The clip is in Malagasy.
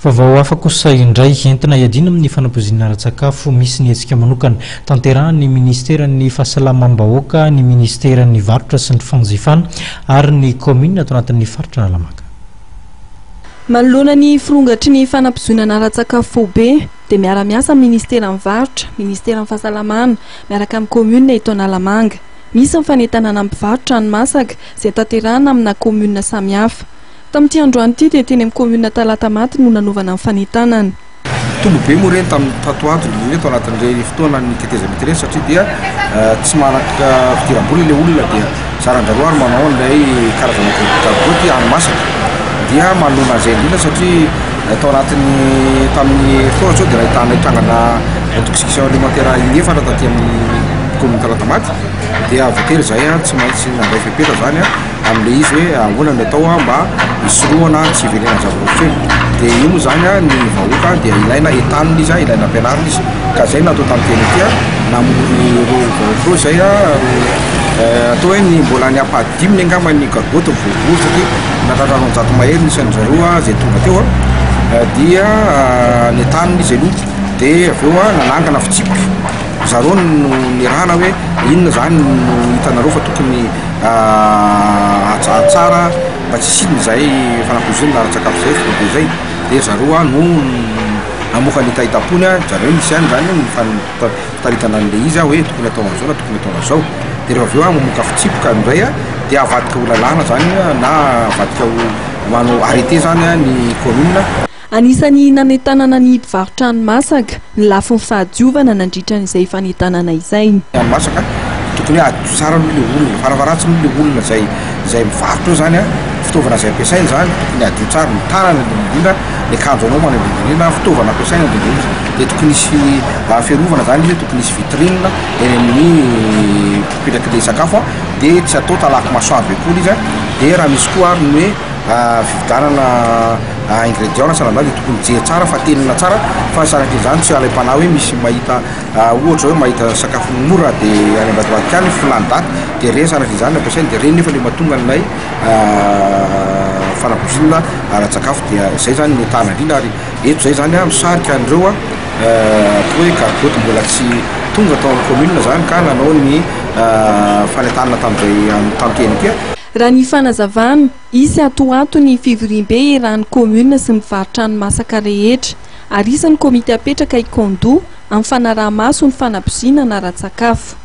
Vaovao hafa kosa indray entina iadina amin'ny fanapozina ara-tsakafo misy ny hetsika manokana tanterahan'ny ministeran'ny fahasalamam-bahoaka, ny ministeran'ny varotra sy ny fanjifana ary ny commune ato anatin'ny faritra Nalamanga. Manoloana ny firongatry ny fanapozonana ara-tsakafo be dia miara-miasa amin'ny ministeran'ny varotra, ministeran'ny fahasalamana miaraka amin'ny commune eto Nalamanga. Misy ny fanentanana amin'ny mpivarotra ny masaka izay tanterahana amina commune samihafa. Tamin'ity androany ity dia teny amin'ny commune Talatamaty no nanovana ny fanentanana. Tombo be moa ireny tamin'ny tatoato ny eto anatin'ireny fotoana ny ketezana ireny satria dia tsy manaka fidiram-bola ilay olona dia saran-draroary manao an'ilay karazana karoty hani-masaka dia manoloana an'izay indrindra satria tao anatin'ny tamin'ny fotoana zao dia nahitana hitrangana intoxication alimentaire inefatra taty amin'ny commune Talatamaty dia voatery izay tsy maintsy nandray fepetra zany amin'ilay izy hoe ahoana ny atao mba hisorohana tsy hivelena zava-pisotro dia io moa zany ny vahoaka dia ilaina entanina izy ilaina ampianarina izy ka zay natao tamin'ny teny ity namory ro vahoaka ro zay atao hoe ny mbola ny apadiminy angamba ny gargoty voavory satria natratrano anjato mahery nisany zareo zay tonga teo dia ny entanina izy aloha dia avy eo nanangana fitsipiky zareo no nirahana hoe inona zany no hitanareo fa tokony atsara mba tsy sidina izay fanapozonana ara-tsakafo zay fobe zay dia zareo no namoaka ny tahitapony zareo misy ihany zany ny fitaritana an'ilay izy hoe tokony atao an'izao na tokony atao an'izao dia rehefa avy eo mamoaka fitsipika indray dia avadika ho lalàna zany na avadika manao arrêté zany ny commune. Anisany nanentanana ny mpivarotra hani-masaka ny lafiny fahadiovana nandritra n'izay fanentanana izay. Hani-masaka tokony tsara n'ilay olona faravaratsy n'ilay olona izay mivarotra zany fitaovana izay ampiasaina zany tokony adio tsara ny tanana indrindra ny akanjo anao manindrindrina fitaovana ampiasaina indrindrindra dia tokony isy fiarovana zany izy tokony isy vitrine eny amin'ny mpirak'ilay sakafo dia tsy atao talaky masoavy koa izy dia raha misy koa ny hoe fividanana ingrédients salanao dia tokony jery tsara fa tenina tsara fa saratry izany tsy alaim-pana hoe misy mahita ohatra hoe mahita sakafo mora dia any ambadibadika any filany daty dia reny saratry izany ampiasaina dia reny nefa le mahatonga an'ilay fanapozonana ara-tsakafo dia izay zany ny tana indrindra ary eto zay zany misarika an'ireo hoe gargoty mbola tsy tonga tao amin'ny commune zany ka nanao ny fanentanana tamin'izay teny ity. Raha ny fanazavana isy atoato ny fivorim-be iarahan'ny commune sy mivarotra hani-masaka rehetra ary isan'ny komite apetraka ikondo amin'ny fanaraha-maso ny fanapozonana ara-tsakafo.